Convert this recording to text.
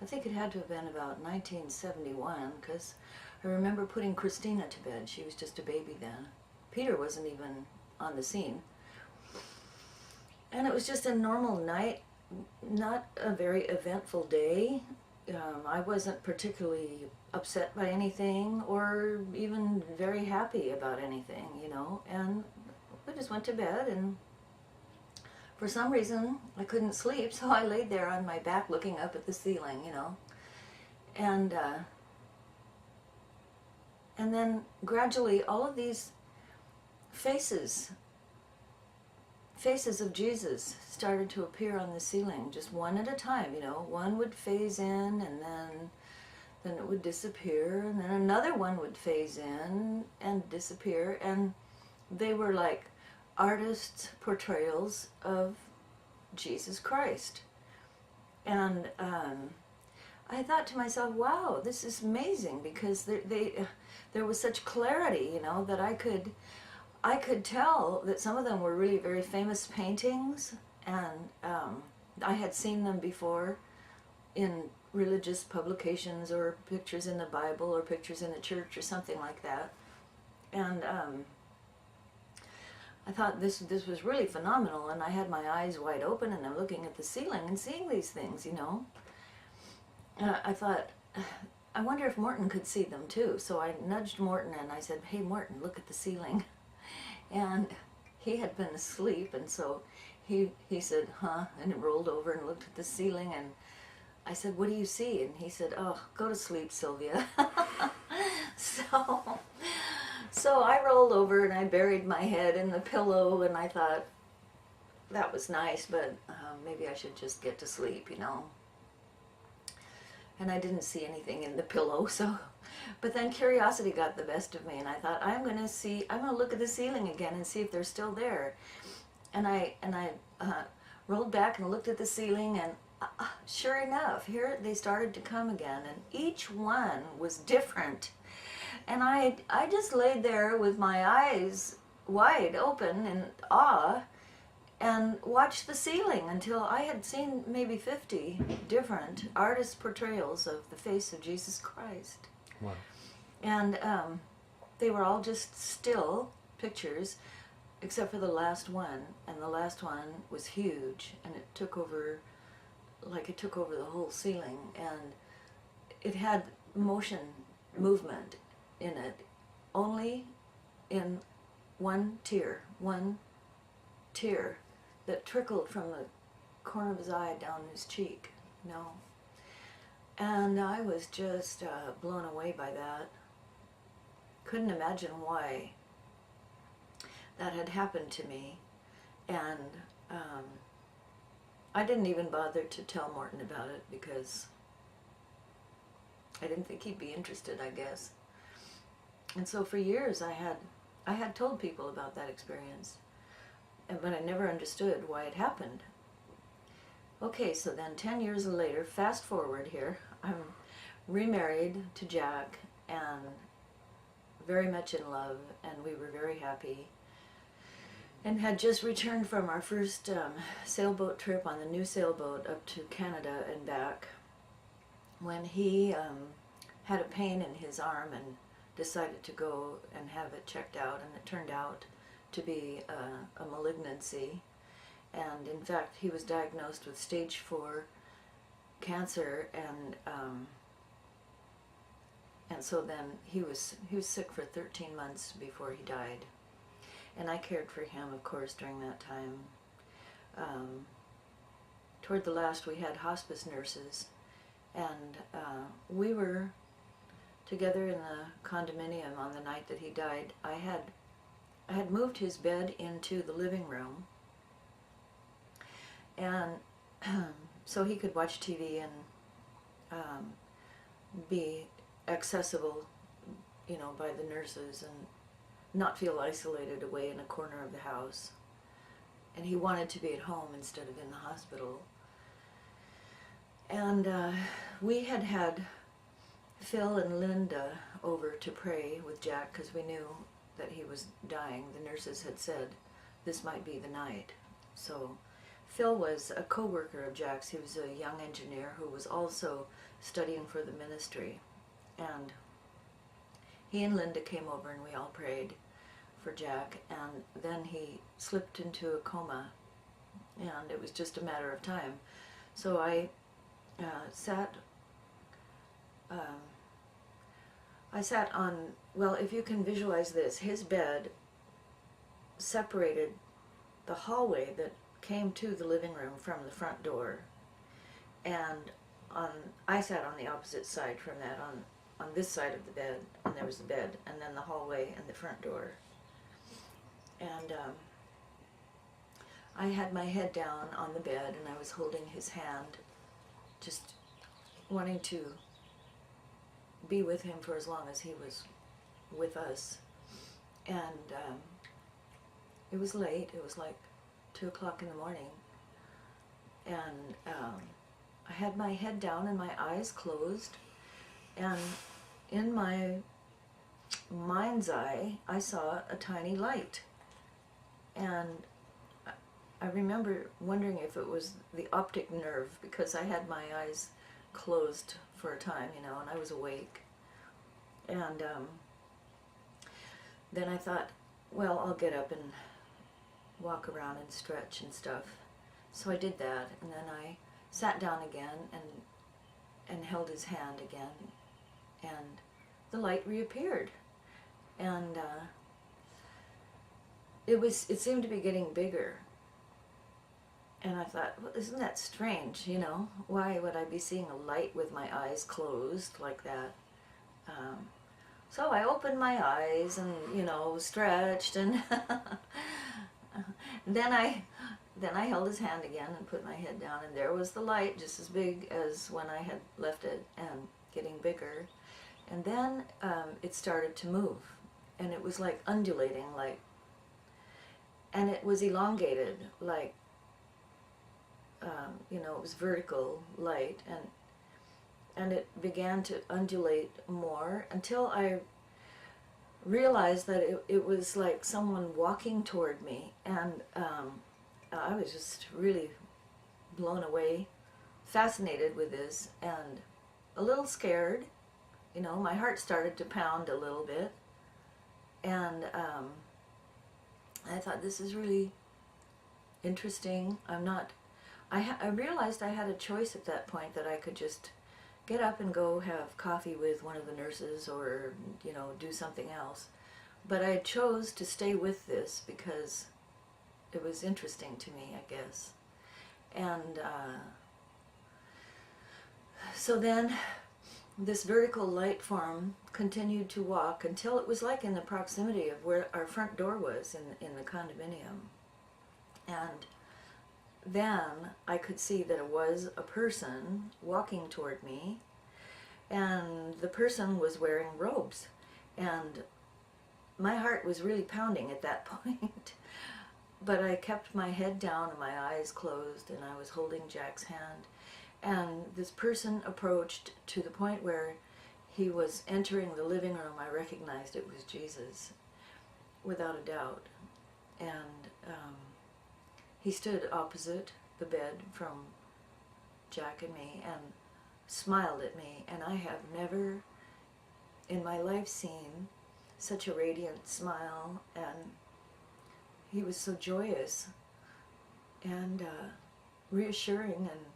I think it had to have been about 1971, because I remember putting Christina to bed. She was just a baby then. Peter wasn't even on the scene. And it was just a normal night, not a very eventful day. I wasn't particularly upset by anything or even very happy about anything, you know. And we just went to bed, and for some reason I couldn't sleep, so I laid there on my back looking up at the ceiling, you know. And then gradually all of these faces of Jesus started to appear on the ceiling, just one at a time, you know. One would phase in, and then it would disappear, and then another one would phase in and disappear, and they were like artists' portrayals of Jesus Christ. And I thought to myself, wow, this is amazing, because there was such clarity, you know, that I could tell that some of them were really very famous paintings, and I had seen them before in religious publications, or pictures in the Bible, or pictures in the church, or something like that. And I thought this was really phenomenal, and I had my eyes wide open, and I'm looking at the ceiling and seeing these things, you know. And I thought, I wonder if Morton could see them too. So I nudged Morton and I said, hey Morton, look at the ceiling. And he had been asleep, and so he said, huh, and rolled over and looked at the ceiling, and I said, what do you see? And he said, oh, go to sleep, Sylvia. So I rolled over and I buried my head in the pillow, and I thought, that was nice, but maybe I should just get to sleep, you know. And I didn't see anything in the pillow, so, but then curiosity got the best of me, and I thought, I'm going to look at the ceiling again and see if they're still there. And I rolled back and looked at the ceiling, and sure enough, here they started to come again, and each one was different. And I just laid there with my eyes wide open in awe, and watched the ceiling until I had seen maybe 50 different artist portrayals of the face of Jesus Christ. Wow. And they were all just still pictures, except for the last one. And the last one was huge, and it took over the whole ceiling, and it had movement in it, only in one tear that trickled from the corner of his eye down his cheek, you know. And I was just blown away by that. Couldn't imagine why that had happened to me. And I didn't even bother to tell Morton about it, because I didn't think he'd be interested, I guess. And so for years I had told people about that experience, but I never understood why it happened. Okay, so then 10 years later, fast forward here, I'm remarried to Jack, and very much in love, and we were very happy, and had just returned from our first sailboat trip on the new sailboat up to Canada and back, when he had a pain in his arm and decided to go and have it checked out, and it turned out to be a malignancy. And in fact, he was diagnosed with stage 4 cancer, and so then he was sick for 13 months before he died. And I cared for him, of course, during that time. Toward the last, we had hospice nurses, and we were together in the condominium on the night that he died. I had moved his bed into the living room, and so he could watch TV and be accessible, you know, by the nurses, and not feel isolated away in a corner of the house. And he wanted to be at home instead of in the hospital. And we had Phil and Linda over to pray with Jack, because we knew that he was dying. The nurses had said this might be the night. So Phil was a co-worker of Jack's. He was a young engineer who was also studying for the ministry. And he and Linda came over and we all prayed for Jack. And then he slipped into a coma. And it was just a matter of time. So I sat on, well, if you can visualize this, his bed separated the hallway that came to the living room from the front door, and I sat on the opposite side from that, on this side of the bed, and there was the bed, and then the hallway and the front door. And I had my head down on the bed, and I was holding his hand, just wanting to be with him for as long as he was with us. And it was late. It was like 2 o'clock in the morning. And I had my head down and my eyes closed. And in my mind's eye, I saw a tiny light. And I remember wondering if it was the optic nerve, because I had my eyes closed for a time, you know, and I was awake. And then I thought, well, I'll get up and walk around and stretch and stuff. So I did that, and then I sat down again and held his hand again, and the light reappeared. And it seemed to be getting bigger. And I thought, well, isn't that strange, you know? Why would I be seeing a light with my eyes closed like that? So I opened my eyes and, you know, stretched, and then I held his hand again and put my head down, and there was the light, just as big as when I had left it, and getting bigger. And then it started to move, and it was like undulating, like, and it was elongated, like, you know, it was vertical light, and it began to undulate more until I realized that it was like someone walking toward me, and I was just really blown away, fascinated with this, and a little scared. You know, my heart started to pound a little bit, and I thought, this is really interesting. I realized I had a choice at that point, that I could just get up and go have coffee with one of the nurses, or, you know, do something else. But I chose to stay with this because it was interesting to me, I guess. And so then this vertical light form continued to walk until it was like in the proximity of where our front door was in the condominium. And then I could see that it was a person walking toward me, and the person was wearing robes, and my heart was really pounding at that point. But I kept my head down and my eyes closed, and I was holding Jack's hand, and this person approached to the point where he was entering the living room. I recognized it was Jesus, without a doubt. And he stood opposite the bed from Jack and me and smiled at me, and I have never in my life seen such a radiant smile, and he was so joyous and reassuring, and